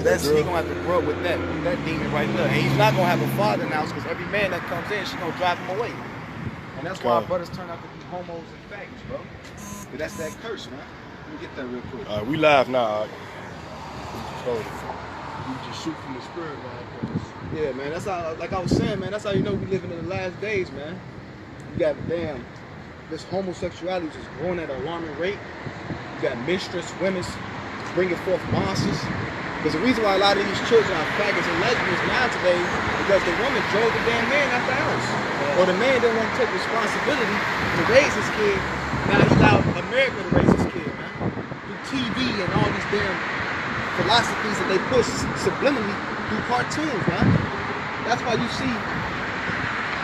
That's he gonna have to grow with that demon right there. And he's not gonna have a father now because every man that comes in, she's gonna drive him away. And that's why our brothers turn out to be homos and faggots, bro. But that's that curse, man. Let me get that real quick. We live now. You just shoot from the spirit, man. Yeah, man. That's how, like I was saying, man. That's how you know we living in the last days, man. You got this homosexuality is growing at an alarming rate. You got mistress women bringing forth monsters. Because the reason why a lot of these children are faggots and lesbians now today is because the woman drove the damn man out the house. Or the man didn't want to take responsibility to raise his kid. Now he allowed America to raise his kid, man. Through TV and all these damn philosophies that they push subliminally through cartoons, man. That's why you see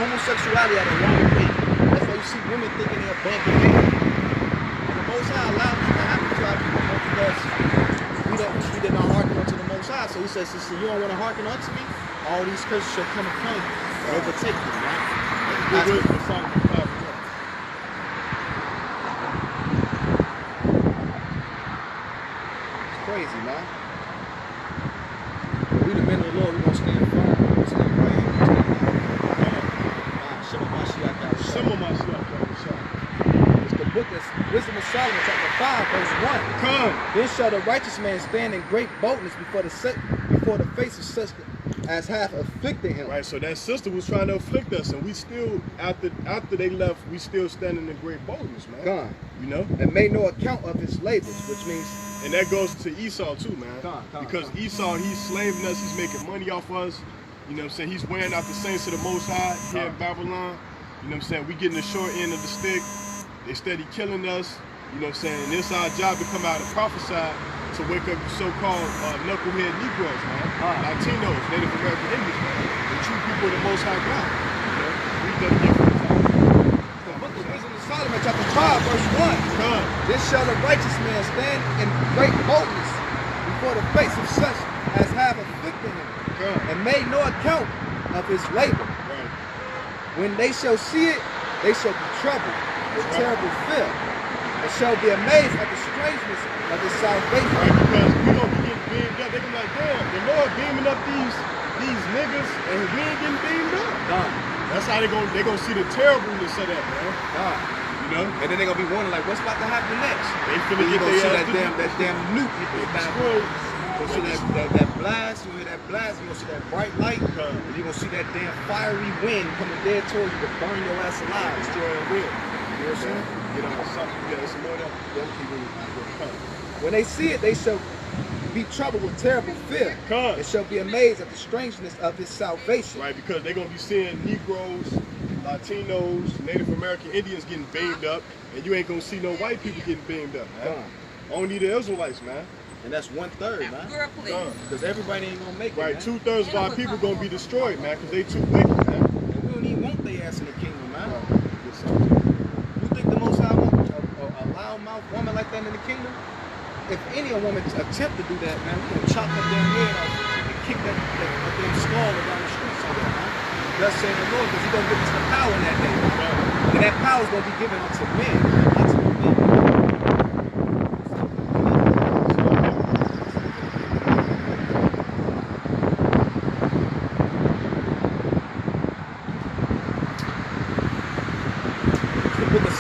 homosexuality at a alarming rate. That's why you see women thinking they're above the man. And the Most High allowed this to happen to our people because we did not hearken unto the Most High. So he says, sister, you don't want to hearken unto me? All these curses shall come upon you and overtake you, man. That's what the song is. It's crazy, man. We the men of the Lord, we're going to stand firm. We're going to stand right here. It's the book of Wisdom of Solomon, chapter 5, verse 1. Come. Then shall the righteous man stand in great boldness before the face of such as have afflicted him. Right, so that sister was trying to afflict us, and we still, after they left, we still standing in great boldness, man. Gone. You know? And made no account of his labors, which means... And that goes to Esau too, man. Because Esau, he's slaving us, he's making money off us. You know what I'm saying? He's wearing out the saints of the Most High here in Babylon. You know what I'm saying? We getting the short end of the stick. They steady killing us. You know what I'm saying? And it's our job to come out and prophesy to wake up the so-called knucklehead Negroes, man. Latinos, Native American Indians, man. The true people of the Most High God. You know? Read that again from the top. The book of Wisdom of Solomon, chapter 5, verse 1. Come. Then shall the righteous man stand in great boldness before the face of such as have afflicted him, and made no account of his labor. Right. When they shall see it, they shall be troubled with terrible fear, and shall be amazed at the strangeness of his salvation. Right, because we don't be getting beamed up. They can be like, damn, the Lord beaming up these niggas, and we ain't getting beamed up. That's how they gonna see the terribleness of that, man. You know? And then they're gonna be wondering, like, what's about to happen next? They finna get that damn nuke hit their back. You're gonna see that blast, you hear that blast, you're gonna see that bright light, and you're gonna see that damn fiery wind coming dead towards you to burn your ass alive, destroy your will. You know what I'm saying? Get on something, yeah, some more of that. When they see it, they shall be troubled with terrible fear. And shall be amazed at the strangeness of his salvation. Right, because they're gonna be seeing Negroes, Latinos, Native American Indians getting beamed up, and you ain't gonna see no white people getting beamed up, man. Only the Israelites, man. And that's 1/3, man. Because everybody ain't gonna make it. Right, man. 2/3 of our people gonna be destroyed, man, because they too wicked, man. And we don't even want their ass in the kingdom, man. You think the Most High wants a loudmouth woman like that in the kingdom? If any woman attempt to do that, man, we're gonna chop that damn head off and kick that damn skull around the street somewhere, man. Thus saying the Lord, because he's gonna give us the power in that day. And that power is gonna be given unto men, not to the men.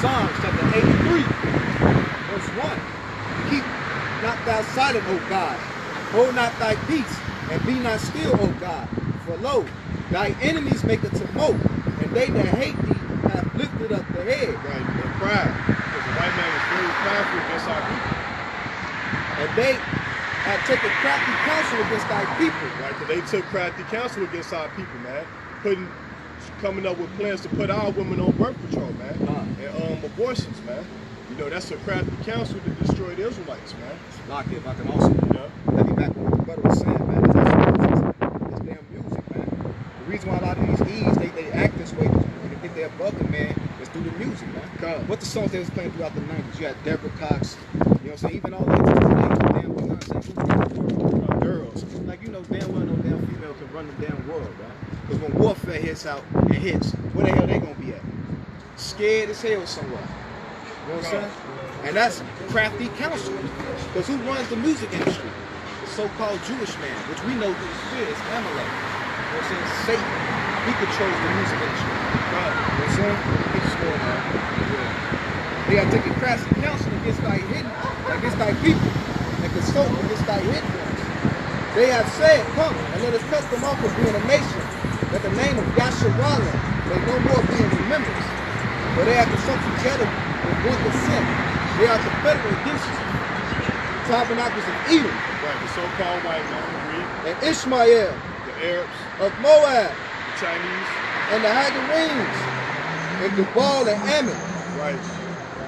Psalms chapter 83, verse 1. Keep not thou silent, O God. Hold not thy peace, and be not still, O God. For lo, thy enemies make a tumult, and they that hate thee have lifted up their head. Right, they're proud. Because the white man is very prideful against our people. And they have taken crafty counsel against thy people. Right, because they took crafty counsel against our people, man. Coming up with plans to put our women on birth control, man. And abortions, man. You know, that's a crafty counsel to destroy the Israelites, man. Lock it, if I can also, let me back on what the brother was saying, man. This damn music, man. The reason why a lot of these E's, they act this way, they think they're above the man, is through the music, man. What the songs they was playing throughout the 90s, you had Deborah Cox, you know what I'm saying? Even all the damn girls. Like, you know, damn well no damn female can run the damn world, right? Because when warfare hits out and hits, where the hell they gonna be at? Scared as hell somewhere. You know what I'm saying? And that's crafty counsel. Because who runs the music industry? so-called Jewish man, which we know through the spirit is Amalek. You know what I'm saying? Satan. He controls the music industry. Right. You know what I'm saying? Keep scoring, man. Yeah. They are taking crafty counsel against thy hidden, against thy people, and consult against thy hidden ones. They have said, come, and let us cut them off from being a nation, that the name of JESHURUN may no more be in remembrance. For they have consulted together with one consent. They are confederate against you. Tabernacles of Edom. Right, the so-called white man, and Ishmael, the Arabs, of Moab, the Chinese, and the Hagarenes, and Gubal and Ammon, right,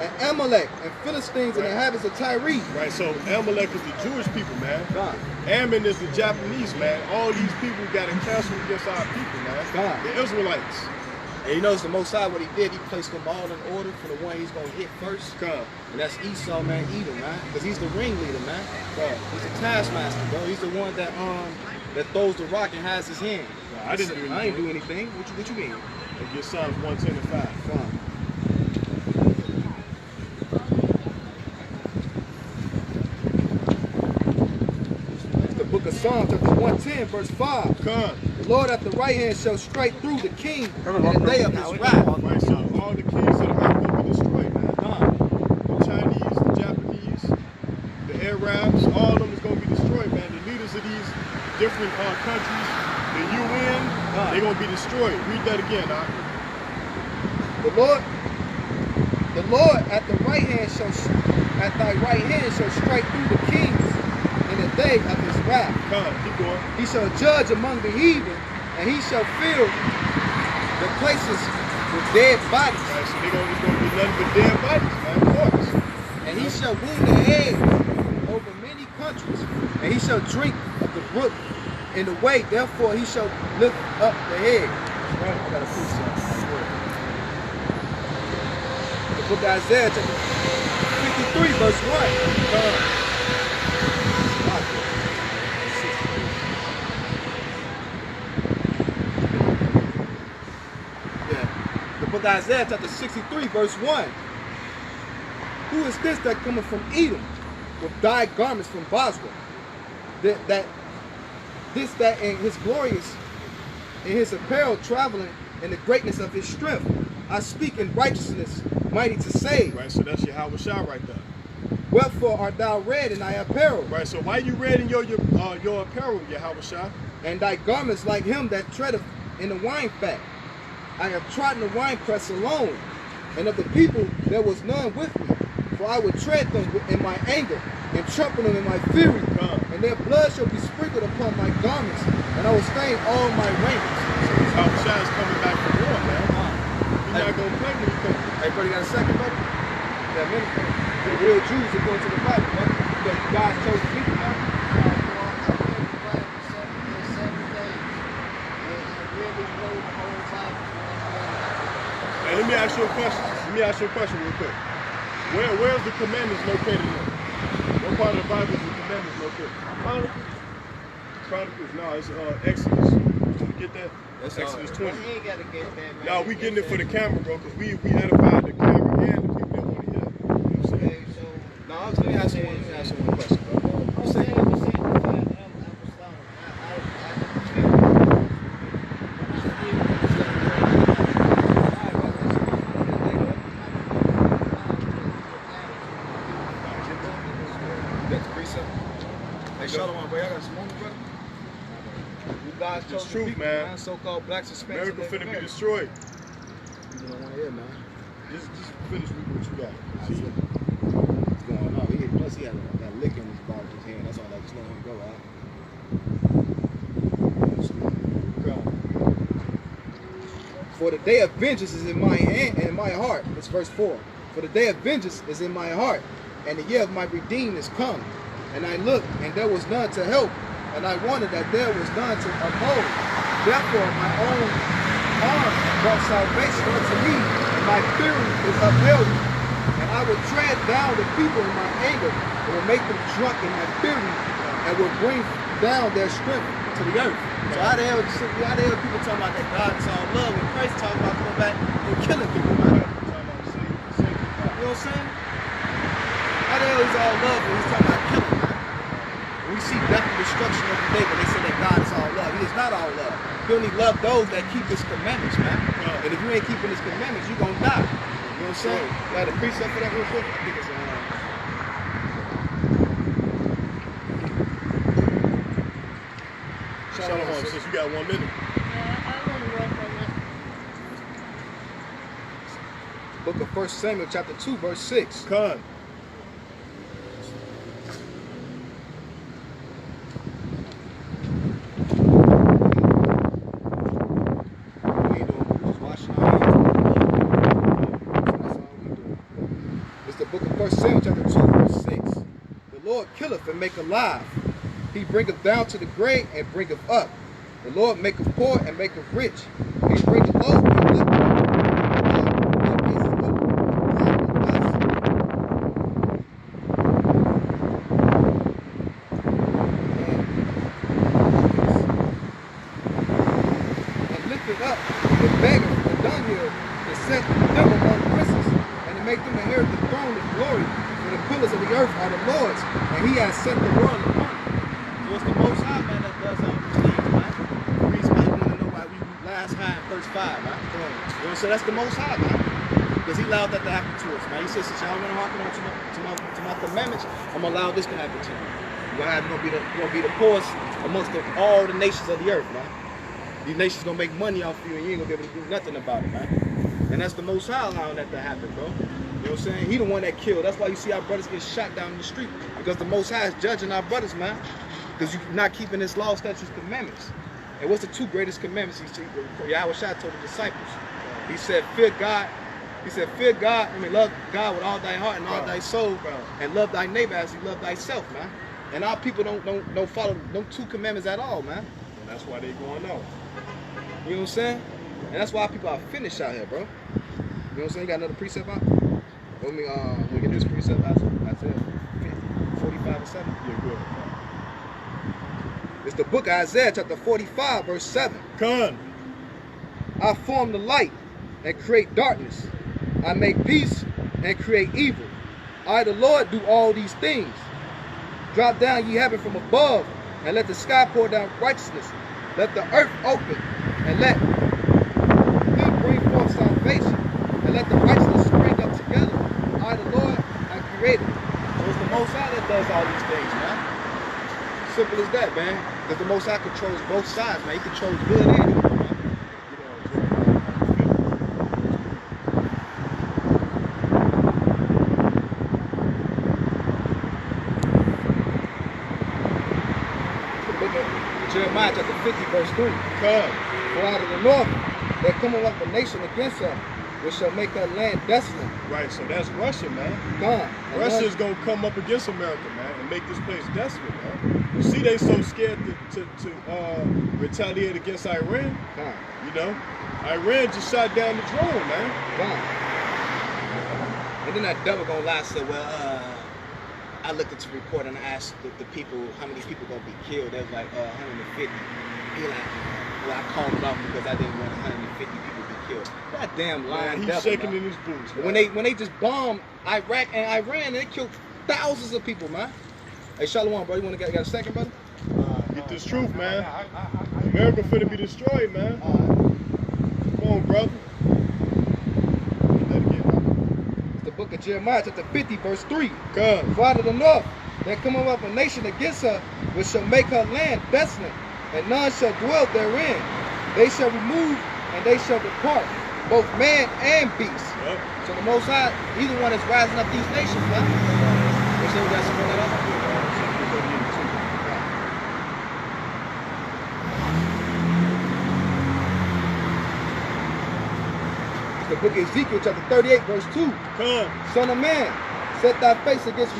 and Amalek, and Philistines, and the inhabitants of Tyre. Right, so Amalek is the Jewish people, man. God. Ammon is the Japanese, man. All these people got to cancel against our people, man. God. The Israelites. And you notice the Most High, what he did, he placed them all in order for the one he's going to hit first. God. And that's Esau, man, Edom, man. Because he's the ringleader, man. God. He's the taskmaster, bro. He's the one that throws the rock and has his hand. I didn't do anything. I ain't do anything. What you mean? And get Psalms 110 and 5. God. Book of Psalms, chapter 110, verse 5. Come. The Lord at the right hand shall strike through the king in the day of his wrath. Right, so all the kings of the earth will be destroyed, man. The Chinese, the Japanese, the Arabs, all of them is going to be destroyed, man. The leaders of these different countries, the UN, they're going to be destroyed. Read that again, Doc. The Lord at the right hand at thy right hand shall strike through the kings in the day of his wrath. Come, keep going. He shall judge among the heathen, and he shall fill the places with dead bodies. Right, so it's going to be nothing but dead bodies, man, of course. And he shall wound the heads over many countries, and he shall drink of the brook in the way. Therefore he shall lift up the head. Right, I got to prove something. The book of Isaiah, chapter 53, verse 1. The book of Isaiah, chapter 63, verse 1. Who is this that cometh from Edom with dyed garments from Bosra? That in his glorious, in his apparel traveling in the greatness of his strength. I speak in righteousness, mighty to save. Right, so that's Yahweh Shah right there. Wherefore art thou red in thy apparel? Right, so why you red in your apparel, Yahweh Shah? And thy garments like him that treadeth in the wine fat. I have trodden the winepress alone, and of the people there was none with me. For I would tread them in my anger, and trample them in my fury. And their blood shall be sprinkled upon my garments, and I will stain all my raiments. So Yahweh Shah is coming back for war, man. You're not going to play when you come. Hey, brother, you got a second, brother? Yeah, minute. The real Jews are going to the Bible, brother. Because you guys chose the people, man. Hey, let me ask you a question. Real quick. Where's the commandments located in? What part of the Bible is the commandments located? Chronicles? No, it's Exodus. Can we get that? That's Exodus 20. You ain't gotta get that, man. No, we getting it for the camera, bro, because we edified the camera and the people that want to hear. You know what I'm saying? Okay, so No, I was going to ask you one question, bro. I'm saying we said the 5 apostolic. Hey, Shalom, bro. I got some money, brother. You guys chose It's truth, people, man. So-called blacks and Spanish. America finna be destroyed. People don't want to hear, man. Just finish with what you got. See what's going on. Plus, he had that lick in his bar of his hand. That's all that just let him go out. For the day of vengeance is in my hand and in my heart. It's verse 4. For the day of vengeance is in my heart, and the year of my redeemed is come. And I looked, and there was none to help, and I wondered that there was none to uphold. Therefore my own arm brought salvation unto me, and my fury is upheld me. And I will tread down the people in my anger, and will make them drunk in my fury, and will bring down their strength to the earth. So how the hell people talking about that God is all love when Christ talking about coming back and killing people, man? You know what I'm saying? How the hell is all love when he's talking about killing, man? When we see death and destruction every day, but they say that God is all love. He is not all love. He only loves those that keep his commandments, man. And if you ain't keeping his commandments, you're going to die. You know what I'm saying? You got a precept for that real quick? I think it's Shalom, sis, you got 1 minute. Yeah, I want to work on that. Book of 1 Samuel, chapter 2, verse 6. Con. Killeth and make alive. He bringeth down to the grave and bringeth up. The Lord maketh poor and maketh rich. He bringeth low and lifteth and lifted up the beggar, the dunghill, and set them among princes, and to make them inherit the throne of glory. For the pillars of the earth are the Lord's, and he has set the world upon it. So it's the Most High, man, that does all these things, man. The reason why you want to know why we last high in verse 5, man. You know what I'm saying? That's the Most High, man. Because he allowed that to happen to us, man. He says, since y'all want to hearken on to my commandments, I'm going to allow this to happen to you. You're going to be the poorest amongst all the nations of the earth, man. These nations going to make money off you, and you ain't going to be able to do nothing about it, man. And that's the Most High allowing that to happen, bro. You know what I'm saying? He the one that killed. That's why you see our brothers get shot down in the street. Because the Most High is judging our brothers, man. Because you're not keeping his law, statutes, commandments. And what's the two greatest commandments? Yahweh Shai told the disciples. He said, fear God. He said, fear God. I mean, love God with all thy heart and all thy soul. And love thy neighbor as you love thyself, man. And our people don't follow them two commandments at all, man. And that's why they going out. You know what I'm saying? And that's why people are finished out here, bro. You know what I'm saying? You got another precept out? Let me get this precept out. Isaiah 45 and 7. Yeah, good. It's the book of Isaiah, chapter 45, verse 7. Con. I form the light and create darkness. I make peace and create evil. I, the Lord, do all these things. Drop down, ye heaven from above, and let the sky pour down righteousness. Let the earth open, and let them bring forth salvation, and let the righteousness spring up together. I, the Lord, I created. So it's the Most High that does all these things, man. Simple as that, man. Because the Most High controls both sides, man. He controls good and evil, man. Jeremiah chapter 50, verse 3. For out of the north there cometh up a nation against her, which shall make her land desolate. Right, so that's Russia, man. God. Russia's gonna come up against America, man, and make this place desolate, man. You see, they so scared to retaliate against Iran. God. You know, Iran just shot down the drone, man. God. And then that devil gonna lie and say, well, I looked at the report and I asked the people how many people gonna be killed. They was like 150. He like, well, I called it off because I didn't want 150 people to be killed. That damn lying He's devil. shaking man. in his boots. Man. When they just bombed Iraq and Iran, they killed thousands of people, man. Hey, Shalom, bro, you got a second, brother? Get this truth, man. America finna be destroyed, man. Come on, brother. The book of Jeremiah, chapter 50, verse 3. God. For out of the north there cometh up a nation against her, which shall make her land desolate, and none shall dwell therein. They shall remove and they shall depart, both man and beast. Yep. So the Most High, he's the one that's rising up these nations, man. They say we got some of that up. The book of Ezekiel, chapter 38, verse 2. Come. Son of man, set thy face against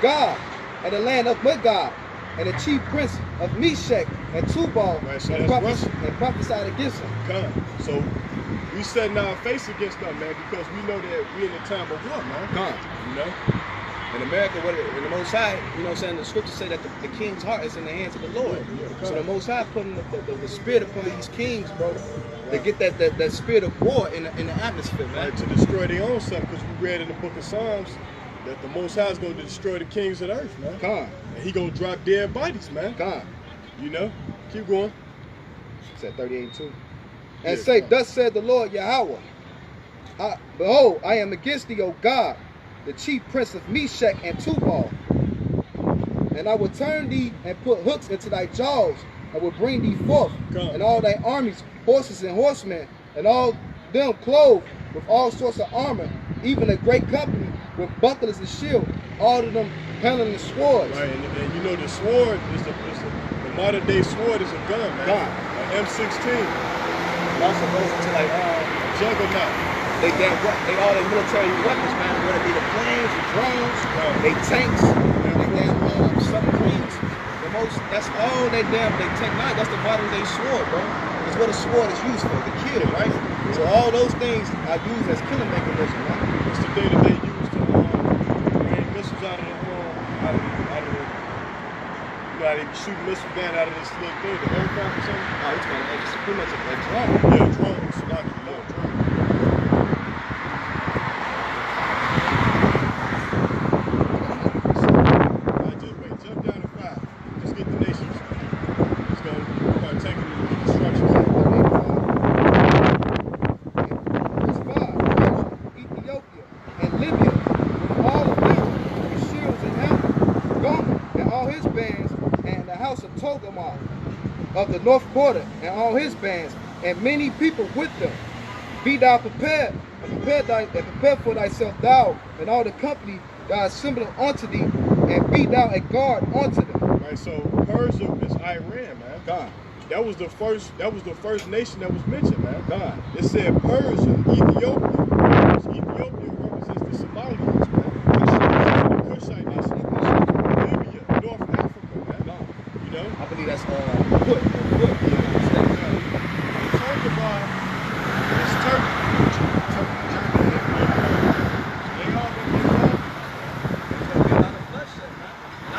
God, and the land of Magog, and the chief prince of Meshach and Tubal, Right, so and prophesied against him. Come. So we setting our face against them, man, because we know that we're in a time of war, man. Come. You know? In America, in the Most High, you know what I'm saying, the scriptures say that the king's heart is in the hands of the Lord. Yeah, so the Most High putting the spirit upon these kings, bro, to get that spirit of war in the atmosphere, man. Right, to destroy their own self, because we read in the book of Psalms, that the Most High is going to destroy the kings of the earth, man. Con. And he going to drop dead bodies, man. Con. You know? Keep going. Said 38 and 2. And Yeah, say, con. thus said the Lord Yahweh, behold, I am against thee, O God, the chief prince of Meshach and Tubal. And I will turn thee and put hooks into thy jaws, and will bring thee forth, and all thy armies, horses and horsemen, and all them clothed with all sorts of armor, even a great company with bucklers and shields, all of them handling the swords. Right, and you know the sword is the modern day sword is a gun, man. An M16. Also goes into like Juggernaut. They all their military weapons, man. Whether it be the planes, the drones, they tanks, they damn submarines. That's all they technology. That's the modern day sword, bro. It's what a sword is used for, to kill, right? So all those things are used as killing mechanism, right? It's the data they use to rain missiles out of the you know how they shoot missile gun out of this little thing, the aircraft or something? Oh, it's pretty much a drone. Yeah, drone. It's like a little drone. Jump down to 5. Just get the nations. Let's go start taking the destruction. Verse 5, Ethiopia and Libya, with all of them, with shields and helmets, Gomer and all his bands, and the house of Togarmah of the north border, and all his bands, and many people with them. Be thou prepared, and prepare for thyself, thou and all the company that are assembled unto thee, and be thou a guard unto them. Right, so Persia is Iran, man. God. That was the first nation that was mentioned, man. God. It said Persia, Ethiopia. Because Ethiopia represents the Somalians, man. The Cushite nation. Libya, North Africa, man. God. You know? I believe that's foot. Talk about this Turkey. They all gonna get off.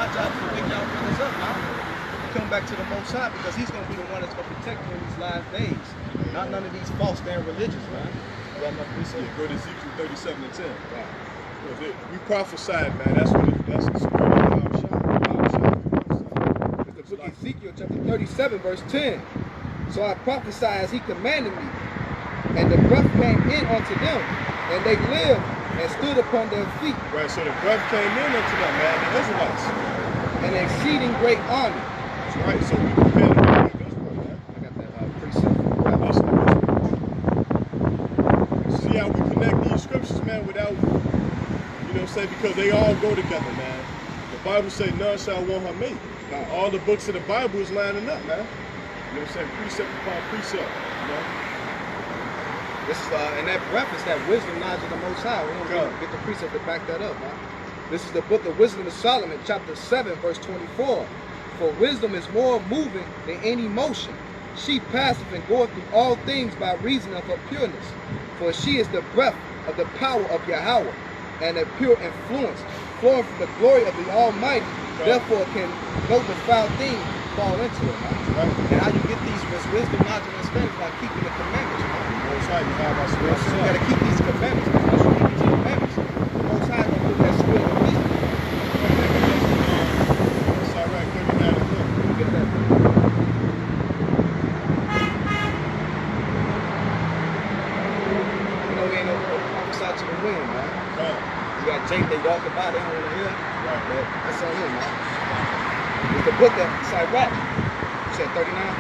Our job is to wake y'all brothers up, man. Come back to the Most High, because He's going to be the one that's going to protect you in these last days. Not none of these false damn religions, man. You got enough research? Yeah, go to Ezekiel 37 and 10. Right. We prophesied, man. That's the spirit of our shot. It's the book of Ezekiel chapter 37, verse 10. So I prophesied as He commanded me, and the breath came in unto them, and they lived and stood upon their feet. Right, so the breath came in unto them, man, the Israelites. An exceeding great army. That's right, so we prepare the army of Israel, man. I got that precept. See how we connect these scriptures, man, without, you know what I'm saying, because they all go together, man. The Bible says none shall want her mate. All the books of the Bible is lining up, man. You know what I'm saying, precept upon precept, you know. This is, and that breath is that wisdom, knowledge of the Most High. We don't get the precept to back that up, man. This is the book of Wisdom of Solomon, chapter 7, verse 24. For wisdom is more moving than any motion. She passeth and goeth through all things by reason of her pureness. For she is the breath of the power of Yahweh, and a pure influence, flowing from the glory of the Almighty. Therefore can no defiled thing fall into it, man. Right. And how you get these wisdom, knowledge, and understanding by keeping the commandments, man. Most High, you have our spirit. So you gotta keep these commandments, man. Once you keep these commandments, the Most High gonna put that spirit of wisdom. It's all right, 39 and 1. Get that. You know, we ain't no prophesy to the wind, man. You got Jake, they walking by, they don't want to hear. Right. But that's on him, man. It's the book of Sirach. You said 39?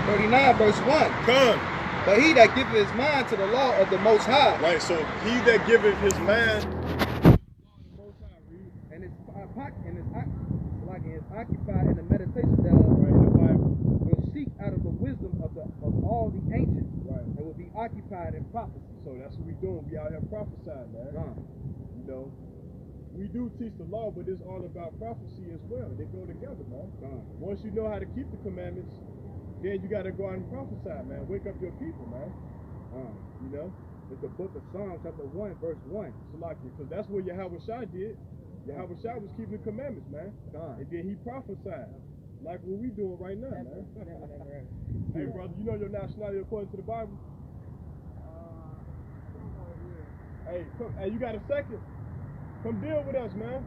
39 verse 1. Come. But he that giveth his mind to the law of the Most High. Right, so he that giveth his mind And is occupied in the meditation thereof, right, in the Bible, will seek out of the wisdom of all the ancients, right, and will be occupied in prophecy. so that's what we doing. We out here prophesying, man. You know, we do teach the law, but it's all about prophecy as well. They go together, man. Once you know how to keep the commandments, then you got to go out and prophesy, man. Wake up your people, man. You know, it's the book of Psalms, chapter 1, verse 1. Because that's what Yahweh Shai did. Yahweh Shai was keeping the commandments, man. And then he prophesied, like what we doing right now, man. Hey, brother, you know your nationality according to the Bible? Hey, you got a second? Come deal with us, man.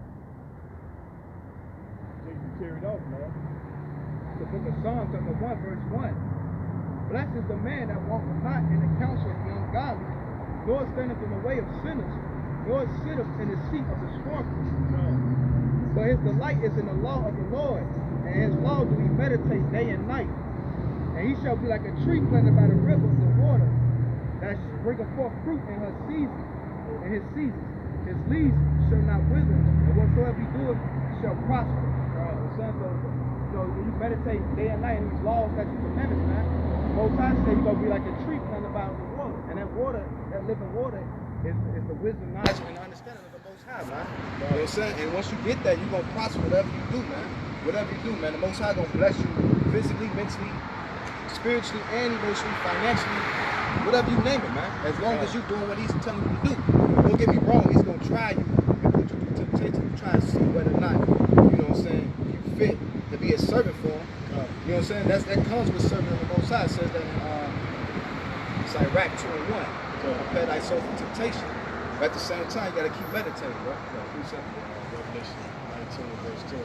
Take you carried off, man. The book of Psalms, chapter 1, verse 1. Blessed is the man that walketh not in the counsel of the ungodly, nor standeth in the way of sinners, nor sitteth in the seat of the scornful. But his delight is in the law of the Lord, and his law do he meditate day and night. And he shall be like a tree planted by the rivers of water, that bringeth forth fruit in her season, in his season. His leaves shall not wither, and whatsoever he doeth shall prosper. So you meditate day and night in these laws, statutes, and commandments, man. Most High say you're gonna be like a tree planted by the water, and that water, that living water, is the wisdom, knowledge, and understanding of the Most High, man. You know what I'm saying? And once you get that, you're gonna prosper whatever you do, man. Whatever you do, man. The Most High gonna bless you physically, mentally, spiritually, and emotionally, financially, whatever you name it, man. As long as you're doing what he's telling you to do. Don't get me wrong, he's gonna try you and put you through temptation to try and see whether or not, you know what I'm saying, you fit to be a servant for him. You know what I'm saying? That comes with serving the Most High. It says that in it's like Iraq 2:1. Prepare thy soul for temptation. But at the same time, you gotta keep meditating, bro. Revelation 19, verse 10.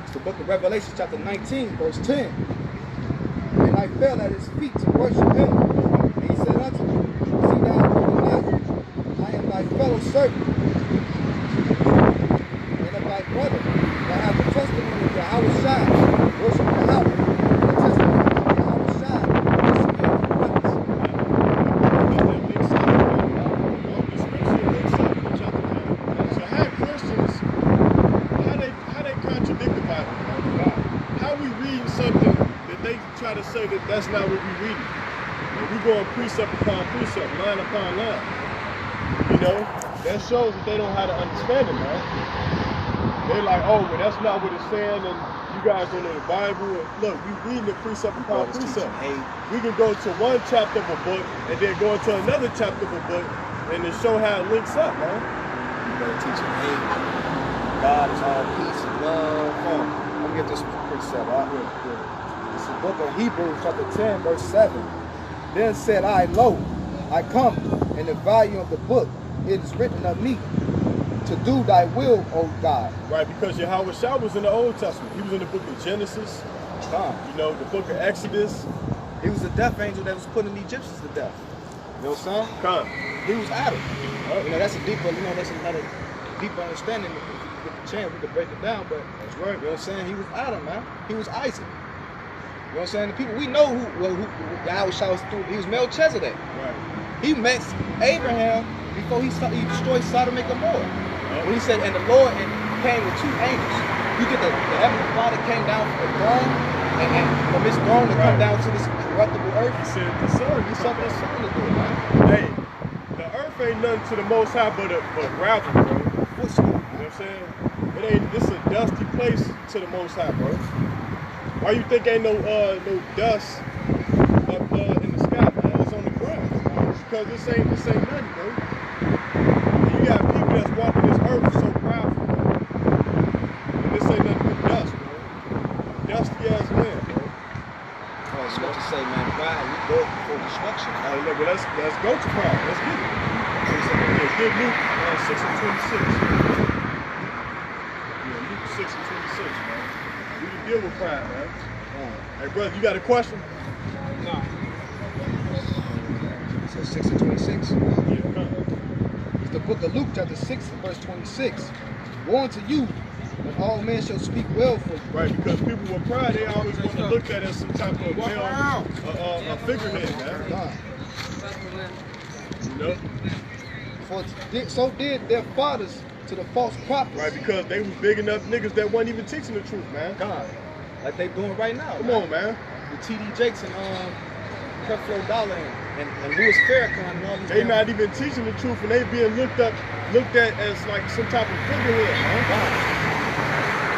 It's the book of Revelation, chapter 19, verse 10. And I fell at his feet to worship him. And he said unto me, see thou not, I am thy fellow servant, and of thy brother, that have the testimony of Yahweh Shai, worship Yahweh, the testimony of Yahweh Shai, So how Christians, how they contradict the Bible? How we read something that they try to say that that's not what we reading? We going precept upon precept, line upon line. You know, that shows that they don't know how to understand it, man. They're like, oh, well, that's not what it's saying, and you guys don't know the Bible. And look, we reading it precept upon precept. We can go to one chapter of a book and then go into another chapter of a book and then show how it links up, man. You better teach him hate. God is all peace and love. Let me get this precept out here. It's the book of Hebrews, chapter 10, verse 7. Then said I, lo, I come, in the volume of the book, it is written of me, to do thy will, O God. Right, because Yahweh Shai was in the Old Testament. He was in the book of Genesis, you know, the book of Exodus. He was the death angel that was putting the Egyptians to death. You know what I'm saying? He was Adam. You know, that's a deeper, you know, that's another deeper understanding. If you get the chance, we could break it down, but that's right. You know what I'm saying? He was Adam, man. He was Isaac. You know what I'm saying? The people, we know who Yahweh Shai was through. He was Melchizedek. Right. He met Abraham before he destroyed Sodom and Gomorrah. When he said, and the Lord came with two angels. You get the heavenly Father came down from the throne, and from his throne to come down to this corruptible earth. He said the sun. He said there's something to do with it, man. Hey, the earth ain't nothing to the Most High but gravel, bro. What's good? You know what I'm saying? This is a dusty place to the Most High, bro. Why you think ain't no dust up in the sky, man? It's on the ground. Because this ain't nothing, bro. You got people that's walking this earth so proudful, bro. And this ain't nothing but dust, bro. Dusty ass land, bro. Oh, it's what you say, man. Pride, we go for destruction. All right, look, well, let's go to pride. Let's get it. Yeah, give Luke 6 and 26. Yeah, Luke 6 and 26, man. We can deal with pride, man. Hey, brother, you got a question? No. So 6 and 26? Yeah, It's the book of Luke, chapter 6, verse 26. Woe unto you, when all men shall speak well for you. right, because people with pride, they always want to look at it as some type of male figurehead, man. You know? For so did their fathers to the false prophets. Right, because they was big enough niggas that wasn't even teaching the truth, man. God. Like they doing right now. Come on, man. With T.D. Jakes and Creflo Dollar and Louis Farrakhan and all these. They not even teaching the truth, and they being looked at as like some type of figurehead, man. God.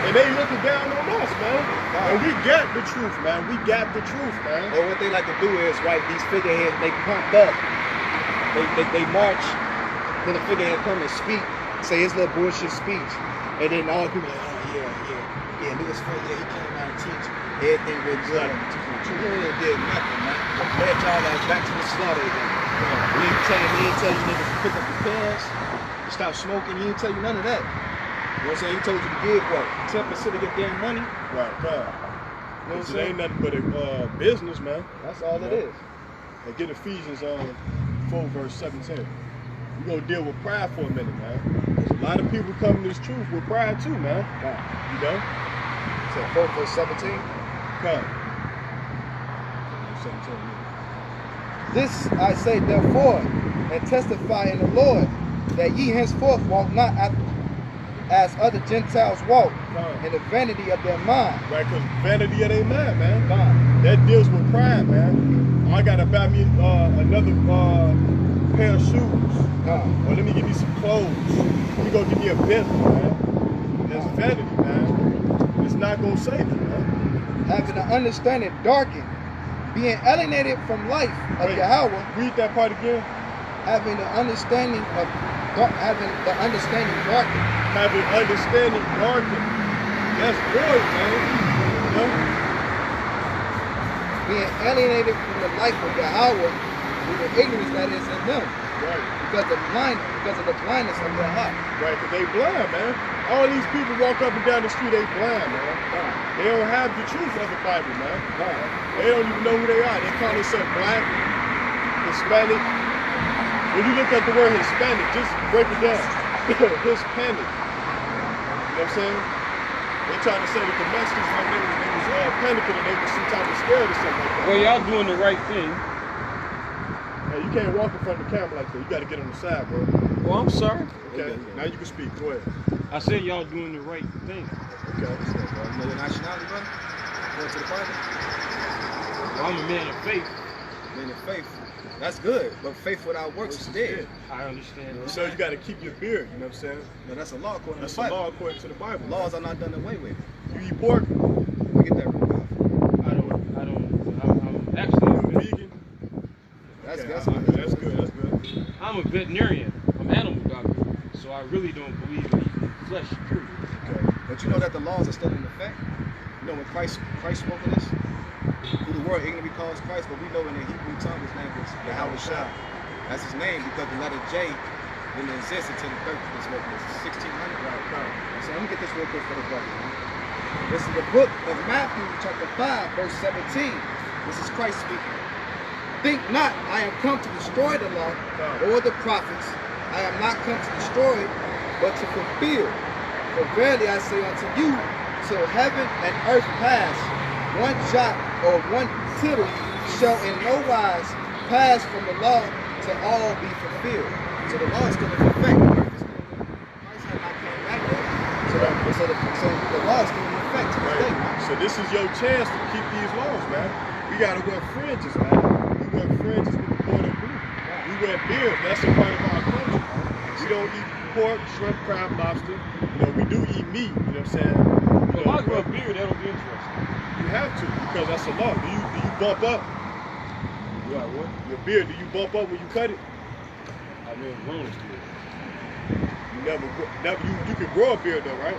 And they looking down on us, man. God. And we got the truth, man. We got the truth, man. Or what they like to do is, right, these figureheads, they pumped up. They march, then the figurehead come and speak, say his little bullshit speech, and then all the people like, oh yeah. Yeah, Lucas first, yeah, he came out and teach everything real good. He really did nothing, man. Led y'all ass back to the slaughter again. He didn't tell you niggas to pick up your pants, stop smoking. He didn't tell you none of that. You know what I'm saying? He told you to give what? 10% of your damn money. Right, God. You know what I'm It saying? ain't nothing but a business, man. That's all it is. And get Ephesians 4 verse 17. We're gonna deal with pride for a minute, man. There's a lot of people coming to this truth with pride too, man. You know? So 4 verse 17. Come. 17. This I say therefore, and testify in the Lord, that ye henceforth walk not as other Gentiles walk, in the vanity of their mind. Right, because vanity of their mind, man. That deals with pride, man. Oh, I gotta buy me another pair of shoes. Or let me give me some clothes. You gonna give me a Bentley, man. That's vanity, man. It's not gonna save you, man. Having an understanding darkened, being alienated from life of Yahweh. Read that part again. Having the understanding darkened. Having understanding darkened. That's good, man. You know? Being alienated from the life of Yahweh with the ignorance that is in them. Right. Because of the blindness of their heart. Right, because they blind, man. All these people walk up and down the street, they blind, man. They don't have the truth of the Bible, man. They don't even know who they are. They call themselves black, Hispanic. When you look at the word Hispanic, just break it down. Hispanic. You know what I'm saying? They trying to say that the Mexicans, when they was panicking and they was some type of scared or something like that. Well, y'all doing the right thing. Hey, you can't walk in front of the camera like that. You got to get on the side, bro. Well, I'm sorry. Okay, now you can speak. Go ahead. I said y'all doing the right thing. Okay. You know your nationality, brother? Going to the Bible? Well, I'm a man of faith. Man of faith. That's good, but faith without works is dead. I understand. So you got to keep your beard, you know what I'm saying? No, that's a law according That's to the a Bible. law according to the Bible. Laws are not done away with. You eat pork? Let me get that real quick. I'm actually Vegan? That's Okay, good. that's good, that's good. I'm a veterinarian. I'm an animal doctor. So I really don't believe in eating flesh, period. Okay. But you know that the laws are still in effect? You know when Christ spoke of this? Who the world ignorantly calls Christ, but we know in the Hebrew tongue his name was Yahweh Shah. That's his name because the letter J didn't exist until the 1600. Right. So let me get this real quick for the brother. This is the book of Matthew, chapter 5, verse 17. This is Christ speaking. Think not I am come to destroy the law or the prophets. I am not come to destroy, but to fulfill. For verily I say unto you, till heaven and earth pass, one jot or one tittle shall in no wise pass from the law to all be fulfilled. So the law is still in effect. Christ had not came back yet. So the law is still in effect to this day. So this is your chance to keep these laws, man. We gotta wear fringes, man. We wear fringes with the border blue. We wear beard. That's a part of our culture. We don't eat pork, shrimp, crab, lobster. You know, we do eat meat. You know what I'm saying? If I grow a beard, that'll be interesting. You have to because that's a law. Do you bump up? Right, what? Your beard, do you bump up when you cut it? I mean, grown is good. You never you can grow a beard though, right?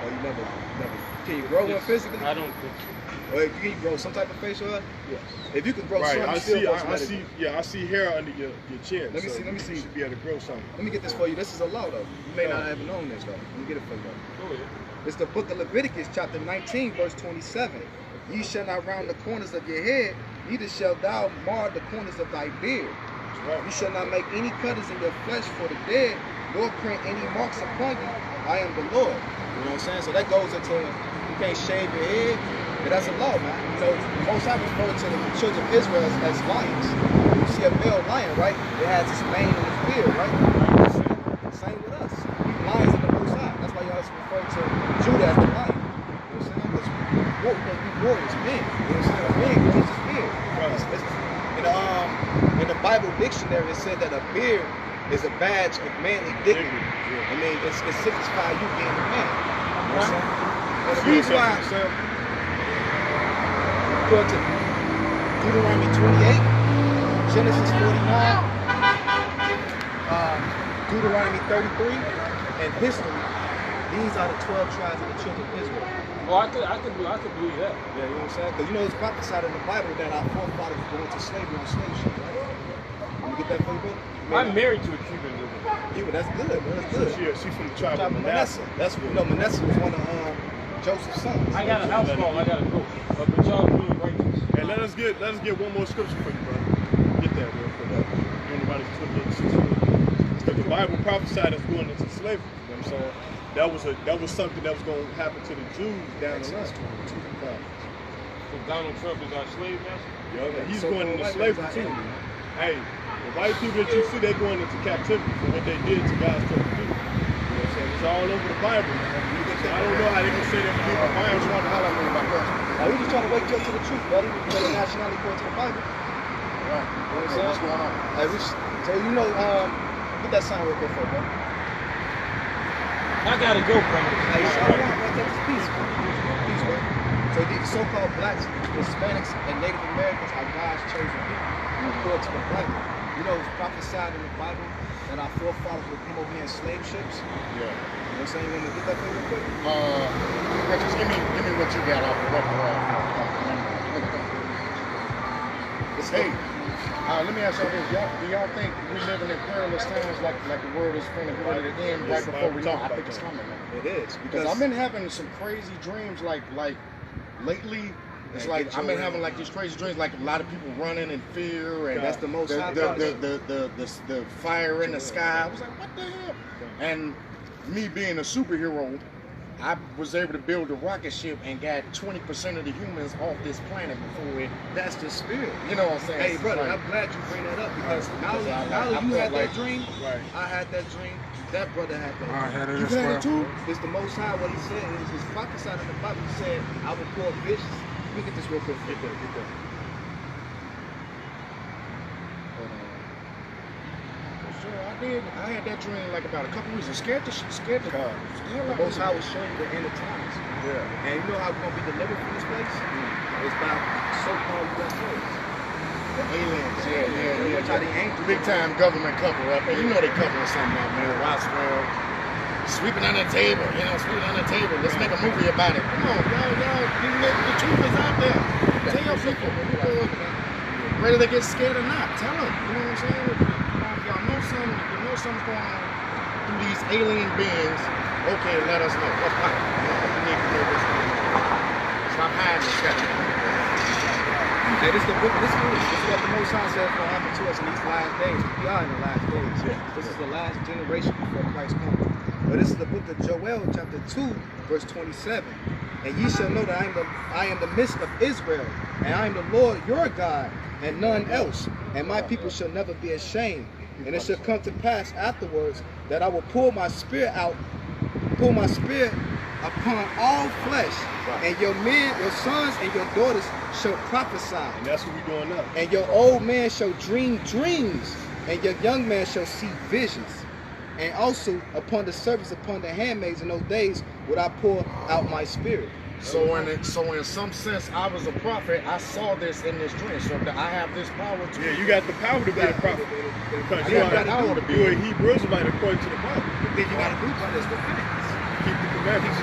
Or you never. Can you grow one physically? I don't think so. Or can you grow some type of facial hair? Yes. If you can grow Right, some, I still see hair under your chin. Let me see. You should be able to grow something. Let me get this for you. This is a law, though. You may not have known this, though. Let me get it for you, though. Go ahead. It's the book of Leviticus, chapter 19, verse 27. Ye shall not round the corners of your head, neither shalt thou mar the corners of thy beard. Right. You shall not make any cutters in your flesh for the dead, nor print any marks upon you. I am the Lord. You know what I'm saying? So that goes into, you can't shave your head. But that's a law, man. You know, most time we refer to the children of Israel as lions. You see a male lion, right? It has its mane and its beard, right? Same with us. Lions in the most high. That's why y'all refer to Judah as the lion. You know what I'm saying? Because we warriors, men. You know what I'm saying? A man grows his beard. In the Bible dictionary, it said that a beard is a badge of manly dignity. I mean, it signifies you being a man. You know what I'm saying? And the reason why, according to Deuteronomy 28, Genesis 49, Deuteronomy 33, and history, These are the 12 tribes of the children of Israel. Oh, I could believe that. Yeah, you know what I'm saying? Because you know it's prophesied in the Bible that our forefathers were going to slavery on slave ships, right? You get that for you, bro? I'm married to a Cuban woman. Cuban, that's good, bro. That's good. She's from the tribe of Manasseh. That's what. You know, Manasseh was one of Joseph's sons. I got a house call. I got to go. But y'all really righteous. And let us get one more scripture for you, brother. Get that real quick. Everybody's 28:16. Because the Bible prophesied us going into slavery. You know what I'm saying? That was something that was going to happen to the Jews down the line. So Donald Trump is our slave master? Yeah, he's going into slavery too. Hey, the white people that you see, they're going into captivity for what they did to God's chosen people. You know what I'm saying? It's all over the Bible, man. I don't know how they can say that the people I just want to highlight one about that. We just trying to wake you up to the truth, buddy. You know the nationality according to the Bible. Right. Okay, what's going on? Hey, so you know, get that sign real quick for bro. I gotta go, brother. Hey, shout out, bro. That's peace, bro. Peace, bro. So these so-called blacks, Hispanics, and Native Americans are God's chosen people according to the Bible. You know, it's prophesied in the Bible that our forefathers would come over here in slave ships. Yeah. You know what I'm saying? You want to get that thing real quick? Just give me what you got off the record. Hey, let me ask y'all this. Do y'all think we living in perilous times like the world is going to go to the end right before we know? I think it's coming, man. It is. Because I've been having some crazy dreams like lately. It's like I've been having like these crazy dreams, like a lot of people running in fear, and that's the most the fire in the sky. I was like, what the hell? And me being a superhero, I was able to build a rocket ship and got 20% of the humans off this planet before it. That's the spirit. You know what I'm saying? Hey, brother, I'm glad you bring that up because now you had that dream. Right. I had that dream. That brother had that dream. I had it You as had well. it too? It's the Most High. What he said is his prophesied in the Bible. He said, I will pour visions. Let me get this real quick. Get that. Sure, I had that dream like about a couple weeks. It scared the car. The Most High will show you the end of times. Yeah. And you know how we're going to be delivered from this place? It's by so-called UFOs. Aliens, yeah. Which are the angels. Big time government cover up. And you know they covering something up, man. Roswell. Sweeping under the table, sweeping under the table. Let's make a movie about it. Come on, y'all, the truth is out there. Tell your people, whether they get scared or not, tell them. You know what I'm saying? If y'all know something's going on through these alien beings, okay, let us know. What's up? You need to know what's going on. Stop hiding this stuff. Hey, this is what the Most High said is going to happen to us in these last days. We are in the last days. This is the last generation before Christ comes. But this is the book of Joel, chapter 2, verse 27. And ye shall know that I am the midst of Israel, and I am the Lord your God, and none else. And my people shall never be ashamed. And it shall come to pass afterwards that I will pour my spirit upon all flesh, and your men, your sons, and your daughters shall prophesy. And that's what we're doing now. And your old man shall dream dreams, and your young man shall see visions. And also upon the servants, upon the handmaids in those days would I pour out my spirit. So in some sense, I was a prophet. I saw this in this dream. So I have this power to. Yeah, you got the power to be a prophet. Because you are a Hebrew Israelite according to the Bible. Then you got to do what is repentance. Keep the commandments.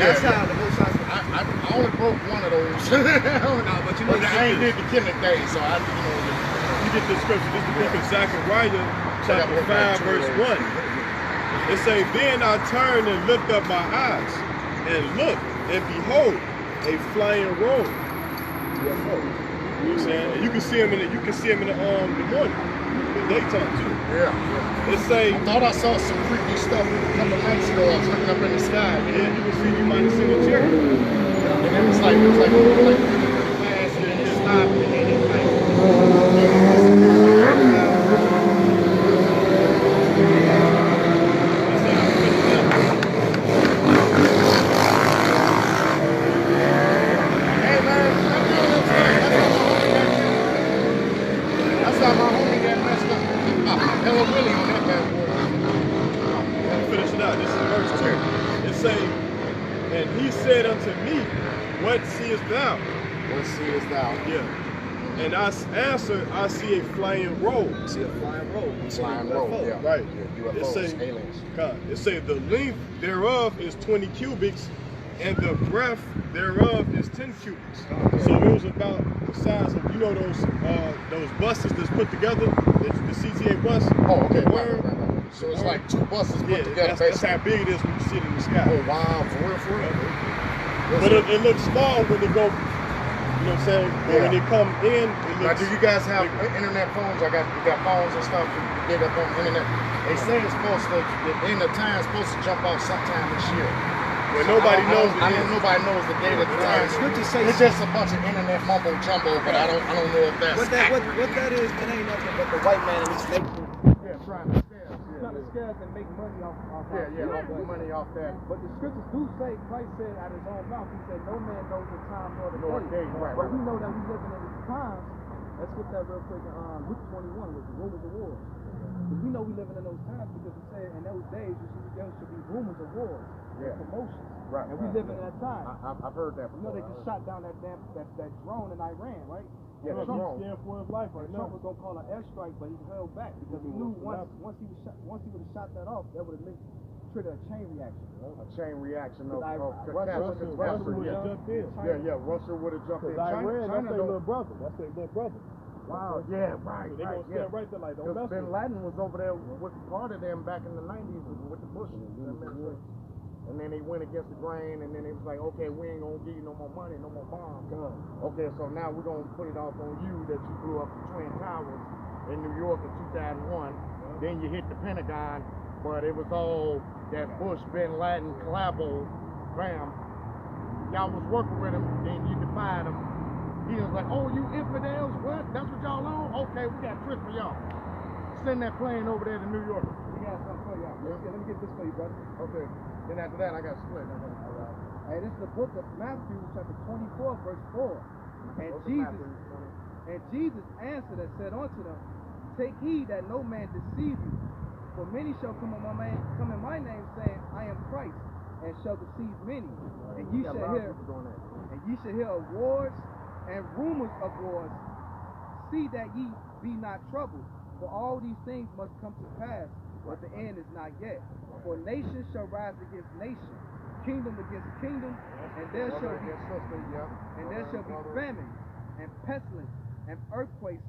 That's how the Most High. I only broke one of those. But you know, I ain't did the killing thing, so You get the scripture. This is the book of Zechariah, chapter 5, verse 1. It says, Then I turned and looked up my eyes, and look, and behold, a flying robe. UFO. You know what I'm saying? And you can see him in the morning, the daytime too. Yeah. It say. I thought I saw some freaky stuff a couple nights ago. I was looking up in the sky. Yeah, you might have seen a cherry. And it was like fast, and then it stopped, and then it And he said unto me, What seest thou? What seest thou? Yeah. And I answered, I see a flying roll. You see a flying roll. Flying roll, yeah. Right. Yeah, It UFOs, say, aliens. God, it say the length thereof is 20 cubics, and the breadth thereof is 10 cubics. So it was about the size of, you know, those buses that's put together, the CTA bus. Oh, okay. Word. Right. So it's like two buses put together, that's basically. how big it is when you see it in the sky. Oh, wow. For real? But it looks small when they go, you know what I'm saying? But when they come in, it Now, looks do you guys have bigger. internet phones? You got phones and stuff to get up on the internet. They say it's supposed to, in the time, it's supposed to jump off sometime this year. Well, nobody knows. I know nobody knows the date of the time. Scripture says It's just a bunch of internet mumbo jumbo, but I don't know if that's what that is. It ain't nothing but the white man and his making. trying to scare us. Trying to scare us and make money off Money off that. But the scriptures do say, Christ said out his own mouth, he said, no man knows the time nor the day. Right. But we know that we living in these times. Let's get that real quick in Luke 21 with the rumors of war. Because we know we living in those times because he said in those days there should be rumors of wars, promotions. Right. And we living in that time. I've heard that You know before. they just shot down that drone in Iran, right? Yeah, Trump, scared for his life right now. Trump was gonna call an airstrike, but he held back because he knew once he would have shot that off, that would have triggered a chain reaction. A chain reaction of Russia would have jumped in. Yeah, Russia would have jumped in. Iran, China that's their little brother. That's their little brother. Wow, yeah, right. They gonna stand right there like, don't mess Because with Bin Laden was over there with part of them back in the 90s with the Bush administration. And then they went against the grain, and then it was like, okay, we ain't gonna give you no more money, no more bombs. Okay, so now we're gonna put it off on you that you blew up the Twin Towers in New York in 2001. Then you hit the Pentagon, but it was all that Bush, Bin Laden, collabo, bam. Y'all was working with him, then you defied him. He was like, oh, you infidels, what? That's what y'all on? Okay, we got a trick for y'all. Send that plane over there to New York. We got something for y'all. Let me get this for you, brother. Okay. Then after that, I got split. Hey, this is the book of Matthew, chapter 24, verse 4. And Jesus answered and said unto them, take heed that no man deceive you. For many shall come in my name, saying, I am Christ, and shall deceive many. And ye shall hear of wars and rumors of wars. See that ye be not troubled, for all these things must come to pass, but the end is not yet. For nation shall rise against nation, kingdom against kingdom, and there shall be famine and pestilence and earthquakes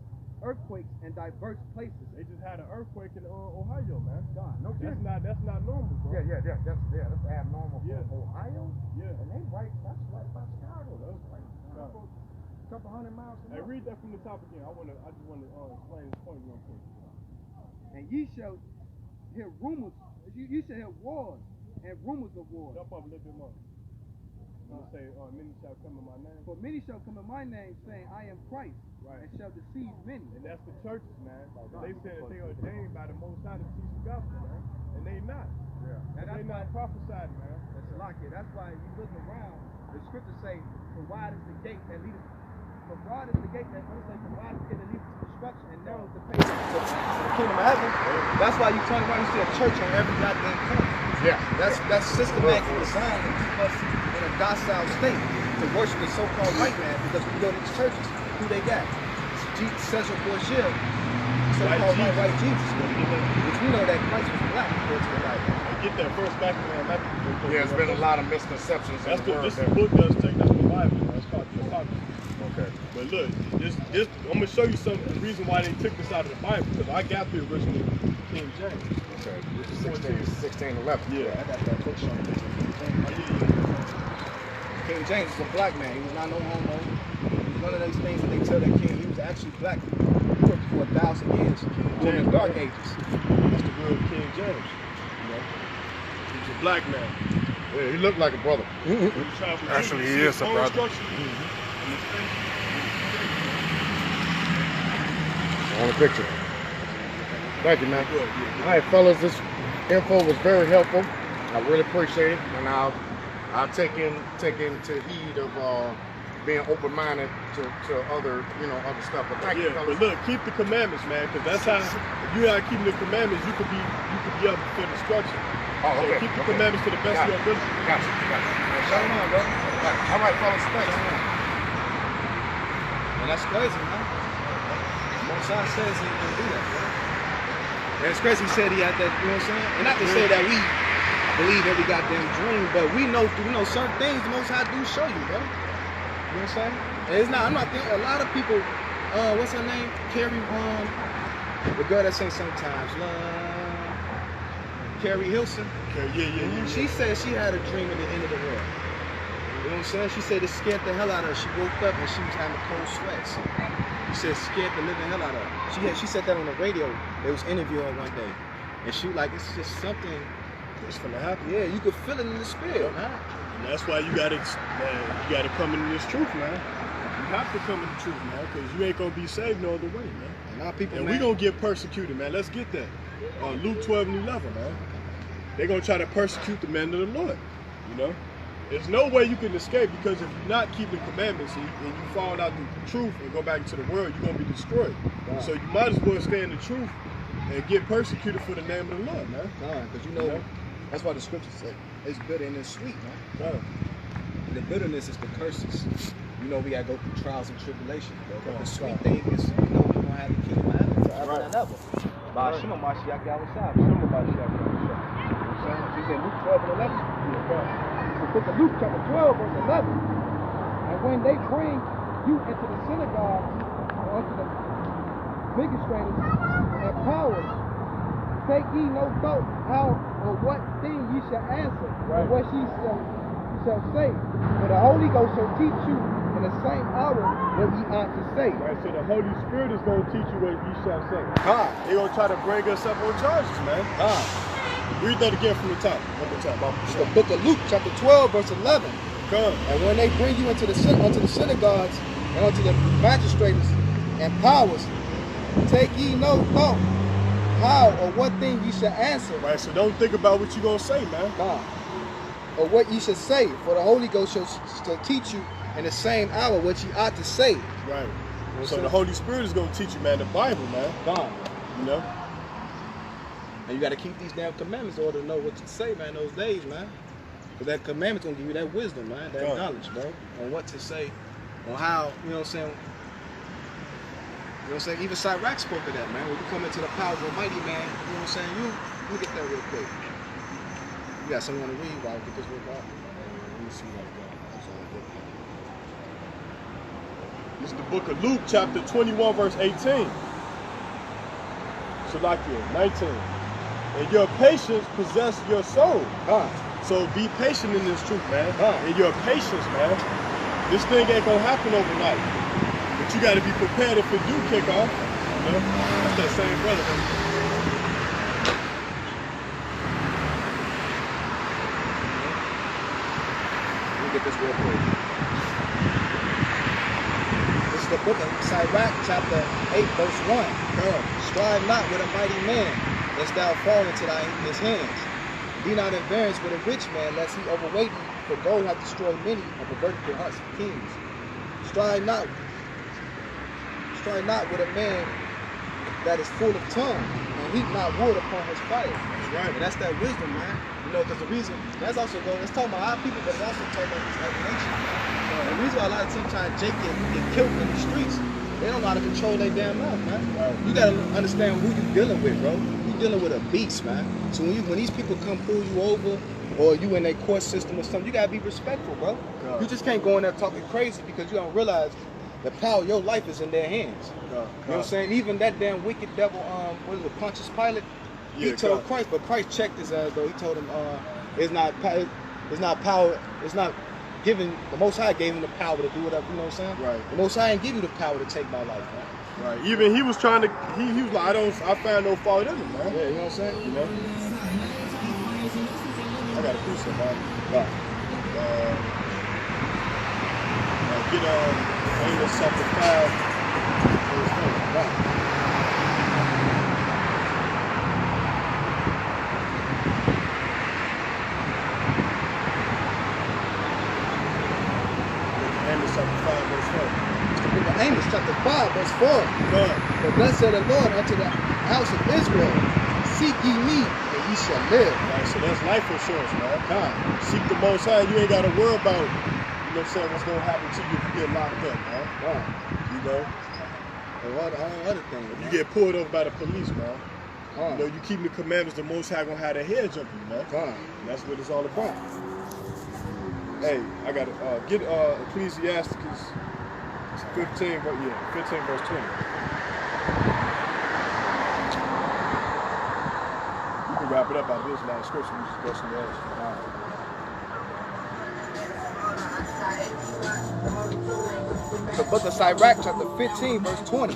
in diverse places. They just had an earthquake in Ohio, man. God, no kidding. That's not normal, bro. That's abnormal for Ohio. Yeah. And that's right by Chicago. That's like a couple hundred miles from Hey, read that from the top again. I just want to explain this point real quick. And ye shall hear rumors. You shall hear wars and rumors of wars. Jump up a little bit more. Say, many shall come in my name. For many shall come in my name, saying, I am Christ, and shall deceive many. And that's the churches, man. They said that they are ordained by the Most High to teach the gospel, man. And they not. And they not prophesied, man. That's like it. That's why you look around, the scriptures say, for wide is the gate that leadeth. For broad is the gate that leadeth to destruction, and narrow is the path to the kingdom of heaven. That's why you turn around and see a church on every goddamn corner. Yeah. That's systematically designed to keep us in a docile state to worship the so-called white man, because when you go to these churches, who they got? Cesar Borgia, so-called white Jesus, which we know that Christ was black according to the Bible. Get that first back in Matthew. Yeah, there's been a lot of misconceptions. This book does take that from the Bible. It's called the Apocrypha. Okay. But look, I'm gonna show you some reason why they took this out of the Bible, because I got the original King James. Okay. 1611. Yeah. I got that book showing. King James was a black man. He was not no homo. He was one of those things that they tell that king. He was actually black for 1,000 years during the Dark Ages. That's the real King James. You know, he was a black man. Yeah, he looked like a brother. Actually, he is a brother. On the picture. Thank you, man. All right, fellas, this info was very helpful. I really appreciate it, and I'll take into heed of being open-minded to other stuff. But thank you, fellas. But look, keep the commandments, man, because that's how, if you are keeping the commandments, you could be up for destruction. Oh, okay. So keep the commandments to the best of your ability. Gotcha. Shout him out, bro. All right, fellas, thanks. And that's crazy, man. Most High says he can do that, bro. And it's crazy he said he had that, you know what I'm saying? And not to say that we believe every goddamn dream, but we know through, certain things the Most High do show you, bro. You know what I'm saying? And it's not, I'm not thinking, a lot of people, what's her name? Carrie, the girl that sings Sometimes Love. Carrie Hilson. Yeah. She said she had a dream at the end of the world. You know what I'm saying? She said it scared the hell out of her. She woke up and she was having cold sweats. She said it scared the living hell out of her. She said that on the radio. They was interviewing her one day. And she like, it's just something that's gonna happen. Yeah, you could feel it in the spirit, man. And that's why you gotta come into this truth, man. You have to come in the truth, man, because you ain't gonna be saved no other way, man. And our people, and we gonna get persecuted, man. Let's get that. Luke 12:11, man. They're gonna try to persecute the men of the Lord, you know? There's no way you can escape, because if you're not keeping commandments and you fall out the truth and go back into the world, you're going to be destroyed. Wow. So you might as well stay in the truth and get persecuted for the name of the Lord, man. Because you know, that's why the scriptures say it's bitter and it's sweet, man. The bitterness is the curses. You know, we got to go through trials and tribulations, bro. But the sweet thing is, you know, we're going to have the kingdom of heaven forever and ever. Shema Mashiach Yahushua. Shema Mashiach Yahushua. He said Luke 12:11. The book of Luke chapter 12 verse 11. And when they bring you into the synagogue or unto the magistrators and powers, take ye no thought how or what thing ye shall answer, or what ye shall say. For the Holy Ghost shall teach you in the same hour what ye ought to say. Right, so the Holy Spirit is going to teach you what ye shall say. They're going to try to bring us up on charges, man. Read that again from the top. It's the book of Luke, chapter 12, verse 11. And when they bring you unto the synagogues and unto the magistrates and powers, take ye no thought how or what thing ye shall answer. Right, so don't think about what you're going to say, man. Or what ye should say, for the Holy Ghost shall teach you in the same hour what ye ought to say. Right. So the Holy Spirit is going to teach you, man, the Bible, man. You know? And you got to keep these damn commandments in order to know what to say, man, those days, man. Because that commandment's going to give you that wisdom, man, that knowledge, bro, on what to say, on how, you know what I'm saying? You know what I'm saying? Even Sirach spoke of that, man. When you come into the power of a mighty man, you know what I'm saying? You get that real quick. You got someone to read while I get this real quick. Let me see what I got. That's all I get. This is the book of Luke, chapter 21, verse 18. Salakia, 19. And your patience possess your soul. So be patient in this truth, man. And your patience, man. This thing ain't gonna happen overnight. But you gotta be prepared if it do kick off. You know? That's that same brother. Let me get this real quick. This is the book of Sirach, chapter 8, verse 1. Strive not with a mighty man, lest thou fall into his hands. Be not in variance with a rich man, lest he overweight thee, for gold hath destroyed many and perverted the hearts of kings. Strive not with a man that is full of tongue, and heap not wood upon his fire. That's right. And that's that wisdom, man. You know, because the reason, that's also going, let's talk about our people, but it's also talking about this other nation. The reason why a lot of times Jake get killed in the streets, they don't know how to control their damn mouth, man. You gotta understand who you dealing with, bro. You dealing with a beast, man. So when these people come pull you over, or you in their court system or something, you gotta be respectful, bro. You just can't go in there talking crazy because you don't realize the power of your life is in their hands. You know what I'm saying? Even that damn wicked devil, what is it, Pontius Pilate? He told Christ, but Christ checked his ass though. He told him, it's not power, it's not given, the Most High gave him the power to do whatever, you know what I'm saying? Right. The Most High ain't give you the power to take my life, man. Right. Even he was trying to, he was like, I found no fault in him, man. Yeah, you know what I'm saying? You know? I gotta do something, man. Get Amos chapter 5, verse 1. Amos chapter 5, verse 4. But thus said the Lord unto the house of Israel, seek ye me, and ye shall live. Right, so that's life insurance, man. Seek the Most High. You ain't got to worry about, you know what I'm saying, what's going to happen to you if you get locked up, man. You know? All other things. If you get pulled over by the police, man, Con. you keep the commandments, the Most High gonna have their head jumping, man. Con. And that's what it's all about. Hey, I got to get Ecclesiastes 15 verse 20. You can wrap it up out of this line of scripture. We just go somewhere else. The book of Sirach, chapter 15, verse 20.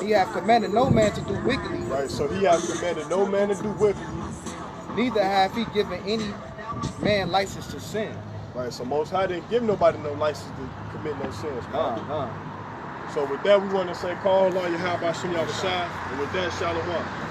He hath commanded no man to do wickedly. Right, so he hath commanded no man to do wickedly. Neither hath he given any man license to sin. Right, so Most High didn't give nobody no license to commit no sins. So with that, we want to say, call Allah Yahweh Shem Yahushua, and with that, Shalom.